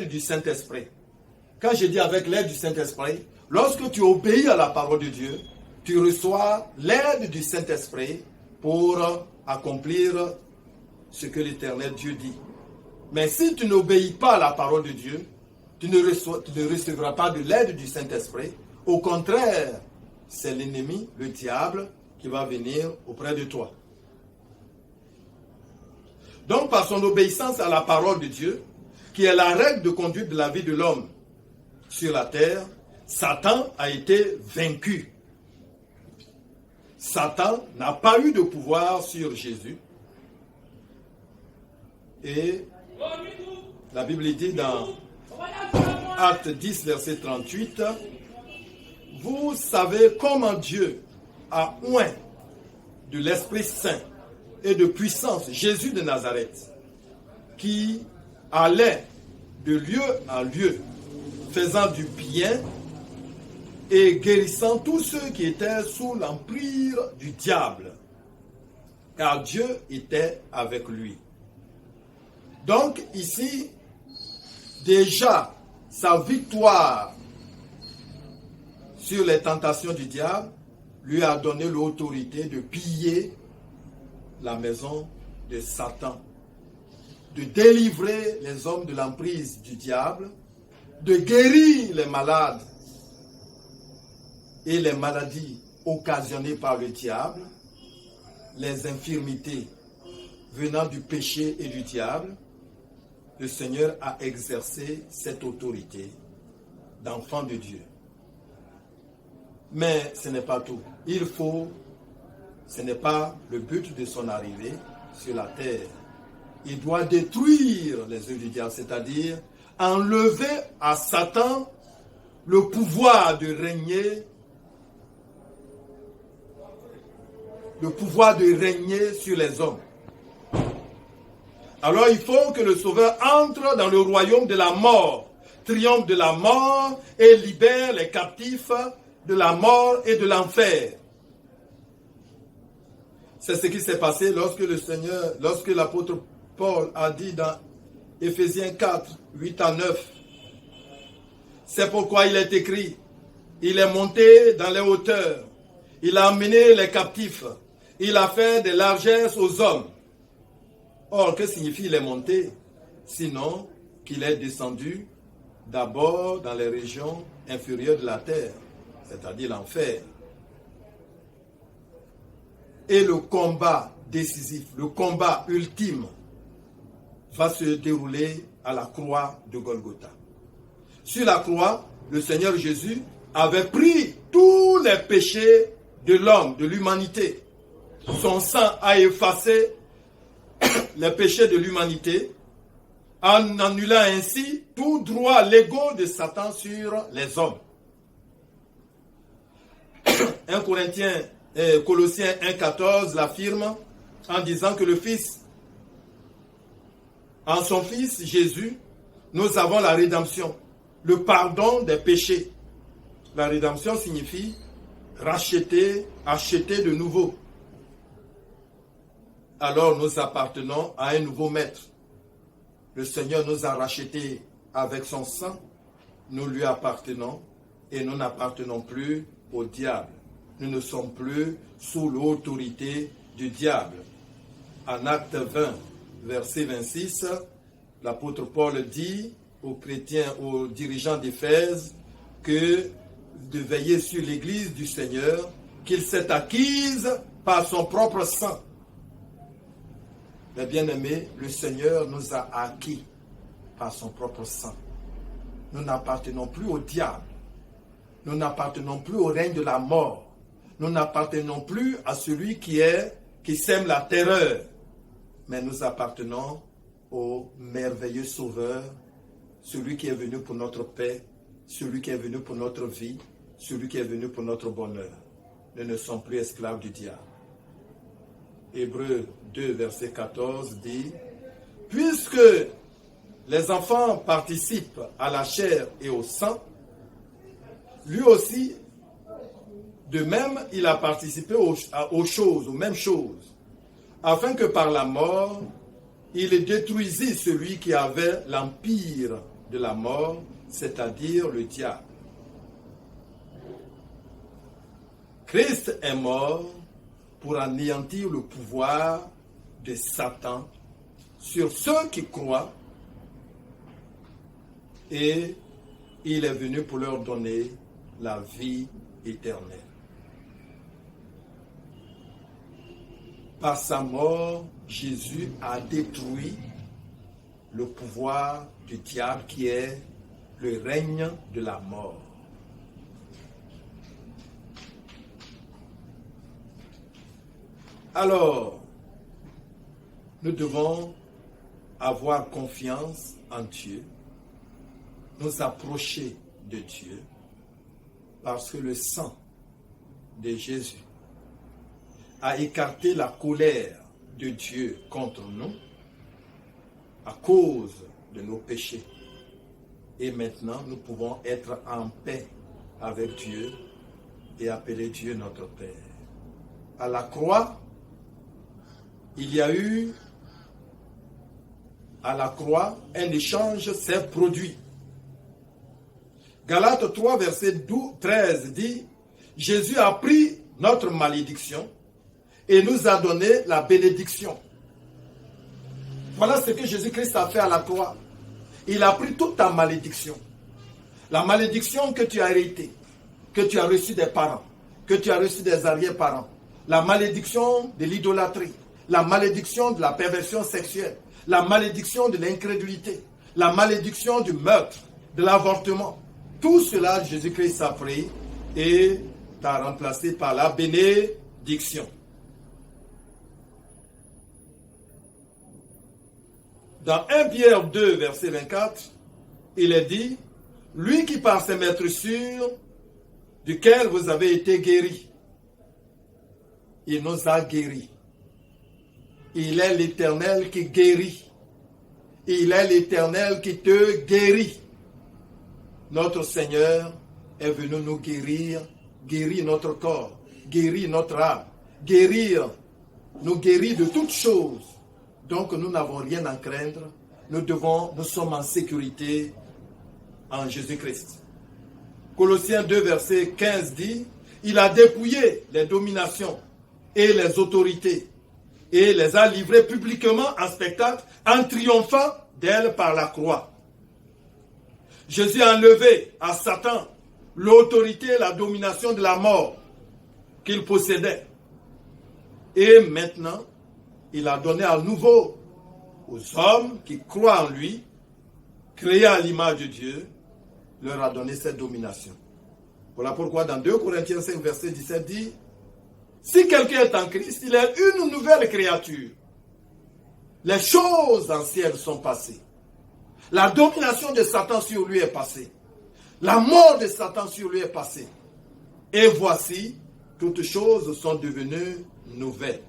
du Saint-Esprit. Quand je dis avec l'aide du Saint-Esprit, lorsque tu obéis à la parole de Dieu, tu reçois l'aide du Saint-Esprit pour accomplir ce que l'Éternel Dieu dit. Mais si tu n'obéis pas à la parole de Dieu, tu ne recevras pas de l'aide du Saint-Esprit. Au contraire, c'est l'ennemi, le diable, qui va venir auprès de toi. Donc, par son obéissance à la parole de Dieu, qui est la règle de conduite de la vie de l'homme sur la terre, Satan a été vaincu. Satan n'a pas eu de pouvoir sur Jésus. Et la Bible dit dans Acte 10, verset 38, « Vous savez comment Dieu a oint de l'Esprit Saint et de puissance Jésus de Nazareth, qui allait de lieu en lieu, faisant du bien et guérissant tous ceux qui étaient sous l'empire du diable, car Dieu était avec lui. » Donc ici, déjà, sa victoire sur les tentations du diable lui a donné l'autorité de piller la maison de Satan, de délivrer les hommes de l'emprise du diable, de guérir les malades et les maladies occasionnées par le diable, les infirmités venant du péché et du diable. Le Seigneur a exercé cette autorité d'enfant de Dieu. Mais ce n'est pas tout. Ce n'est pas le but de son arrivée sur la terre. Il doit détruire les œuvres du diable, c'est-à-dire enlever à Satan le pouvoir de régner sur les hommes. Alors il faut que le Sauveur entre dans le royaume de la mort, triomphe de la mort et libère les captifs de la mort et de l'enfer. C'est ce qui s'est passé lorsque l'apôtre Paul a dit dans Éphésiens 4, 8 à 9. C'est pourquoi il est écrit, il est monté dans les hauteurs, il a amené les captifs, il a fait des largesses aux hommes. Or, que signifie il est monté? Sinon qu'il est descendu d'abord dans les régions inférieures de la terre, c'est-à-dire l'enfer. Et le combat décisif, le combat ultime, va se dérouler à la croix de Golgotha. Sur la croix, le Seigneur Jésus avait pris tous les péchés de l'homme, de l'humanité. Son sang a effacé les péchés de l'humanité, en annulant ainsi tout droit légaux de Satan sur les hommes. 1 Colossiens 1,14 l'affirme en disant que le Fils, en son Fils Jésus, nous avons la rédemption, le pardon des péchés. La rédemption signifie racheter, acheter de nouveau. Alors nous appartenons à un nouveau maître. Le Seigneur nous a rachetés avec son sang. Nous lui appartenons et nous n'appartenons plus au diable. Nous ne sommes plus sous l'autorité du diable. En Acte 20, verset 26, l'apôtre Paul dit aux chrétiens, aux dirigeants d'Éphèse, que de veiller sur l'Église du Seigneur, qu'il s'est acquise par son propre sang. Mais bien aimés, le Seigneur nous a acquis par son propre sang. Nous n'appartenons plus au diable. Nous n'appartenons plus au règne de la mort. Nous n'appartenons plus à celui qui sème la terreur. Mais nous appartenons au merveilleux Sauveur, celui qui est venu pour notre paix, celui qui est venu pour notre vie, celui qui est venu pour notre bonheur. Nous ne sommes plus esclaves du diable. Hébreux 2, verset 14 dit, « Puisque les enfants participent à la chair et au sang, lui aussi, de même, il a participé aux choses, aux mêmes choses, afin que par la mort, il détruisit celui qui avait l'empire de la mort, c'est-à-dire le diable. Christ est mort pour anéantir le pouvoir de Satan sur ceux qui croient, et il est venu pour leur donner la vie éternelle. Par sa mort, Jésus a détruit le pouvoir du diable qui est le règne de la mort. Alors, nous devons avoir confiance en Dieu, nous approcher de Dieu, parce que le sang de Jésus a écarté la colère de Dieu contre nous à cause de nos péchés. Et maintenant, nous pouvons être en paix avec Dieu et appeler Dieu notre Père. À la croix, il y a eu à la croix un échange s'est produit. Galates 3, verset 13 dit, Jésus a pris notre malédiction et nous a donné la bénédiction. Voilà ce que Jésus-Christ a fait à la croix. Il a pris toute ta malédiction. La malédiction que tu as héritée, que tu as reçue des parents, que tu as reçue des arrière-parents. La malédiction de l'idolâtrie, la malédiction de la perversion sexuelle, la malédiction de l'incrédulité, la malédiction du meurtre, de l'avortement. Tout cela, Jésus-Christ a pris et t'a remplacé par la bénédiction. Dans 1 Pierre 2, verset 24, il est dit, « Lui qui par ses maîtres sûrs, duquel vous avez été guéris, il nous a guéris. Il est l'Éternel qui guérit. Il est l'Éternel qui te guérit. » Notre Seigneur est venu nous guérir, guérir notre corps, guérir notre âme, nous guérir de toutes choses. Donc nous n'avons rien à craindre. Nous sommes en sécurité en Jésus-Christ. Colossiens 2, verset 15 dit, il a dépouillé les dominations et les autorités et les a livrées publiquement en spectacle en triomphant d'elles par la croix. Jésus a enlevé à Satan l'autorité et la domination de la mort qu'il possédait. Et maintenant, il a donné à nouveau aux hommes qui croient en lui, créés à l'image de Dieu, leur a donné cette domination. Voilà pourquoi dans 2 Corinthiens 5, verset 17 dit, si quelqu'un est en Christ, il est une nouvelle créature. Les choses anciennes sont passées. La domination de Satan sur lui est passée. La mort de Satan sur lui est passée. Et voici, toutes choses sont devenues nouvelles.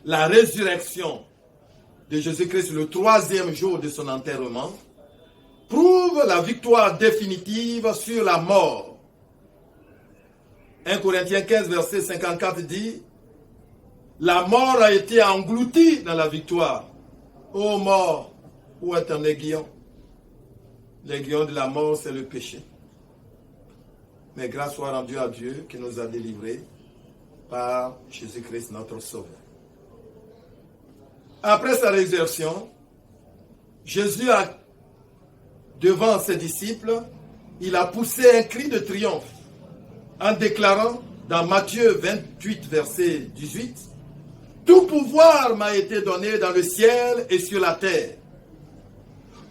La résurrection de Jésus-Christ, le 3e jour de son enterrement, prouve la victoire définitive sur la mort. 1 Corinthiens 15, verset 54 dit, la mort a été engloutie dans la victoire. Ô mort, où est ton aiguillon? L'aiguillon de la mort, c'est le péché. Mais grâce soit rendue à Dieu qui nous a délivrés par Jésus-Christ, notre Sauveur. Après sa résurrection, Jésus a, devant ses disciples, il a poussé un cri de triomphe en déclarant dans Matthieu 28, verset 18, « Tout pouvoir m'a été donné dans le ciel et sur la terre.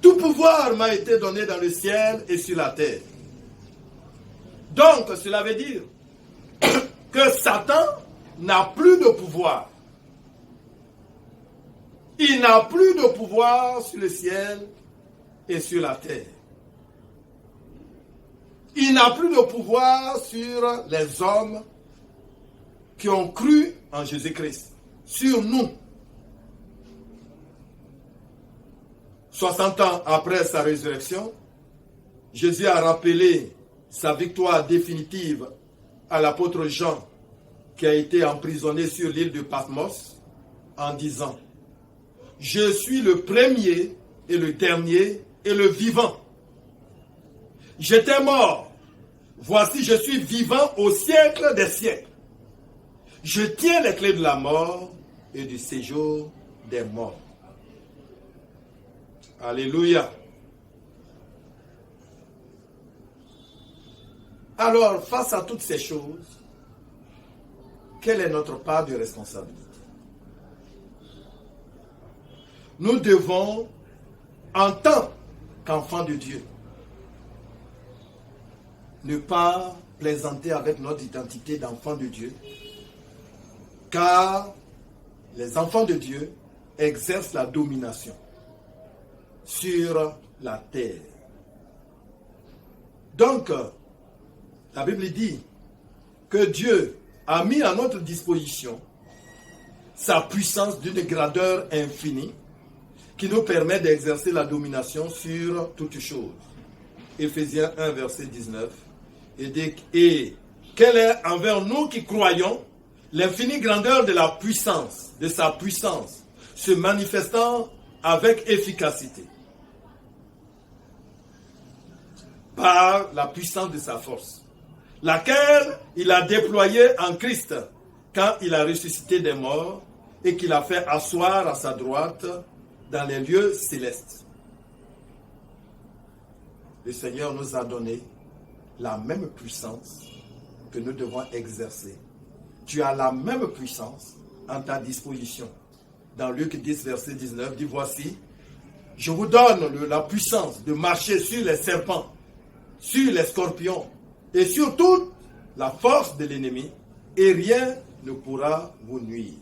Tout pouvoir m'a été donné dans le ciel et sur la terre. » Donc, cela veut dire que Satan n'a plus de pouvoir. Il n'a plus de pouvoir sur le ciel et sur la terre. Il n'a plus de pouvoir sur les hommes qui ont cru en Jésus-Christ, sur nous. 60 ans après sa résurrection, Jésus a rappelé sa victoire définitive à l'apôtre Jean, qui a été emprisonné sur l'île de Patmos, en disant, « Je suis le premier et le dernier et le vivant. J'étais mort. Voici, je suis vivant au siècle des siècles. Je tiens les clés de la mort et du séjour des morts. Alléluia. Alors, face à toutes ces choses, quelle est notre part de responsabilité? Nous devons, en tant qu'enfants de Dieu, ne pas plaisanter avec notre identité d'enfants de Dieu, car les enfants de Dieu exercent la domination sur la terre. Donc, la Bible dit que Dieu a mis à notre disposition sa puissance d'une grandeur infinie qui nous permet d'exercer la domination sur toutes choses. Éphésiens 1, verset 19. Et quelle est envers nous qui croyons l'infinie grandeur de la puissance, de sa puissance, se manifestant avec efficacité par la puissance de sa force, laquelle il a déployée en Christ quand il a ressuscité des morts et qu'il a fait asseoir à sa droite dans les lieux célestes. Le Seigneur nous a donné la même puissance que nous devons exercer. Tu as la même puissance en ta disposition. Dans Luc 10, verset 19, dit voici, je vous donne la puissance de marcher sur les serpents, sur les scorpions et sur toute la force de l'ennemi, et rien ne pourra vous nuire.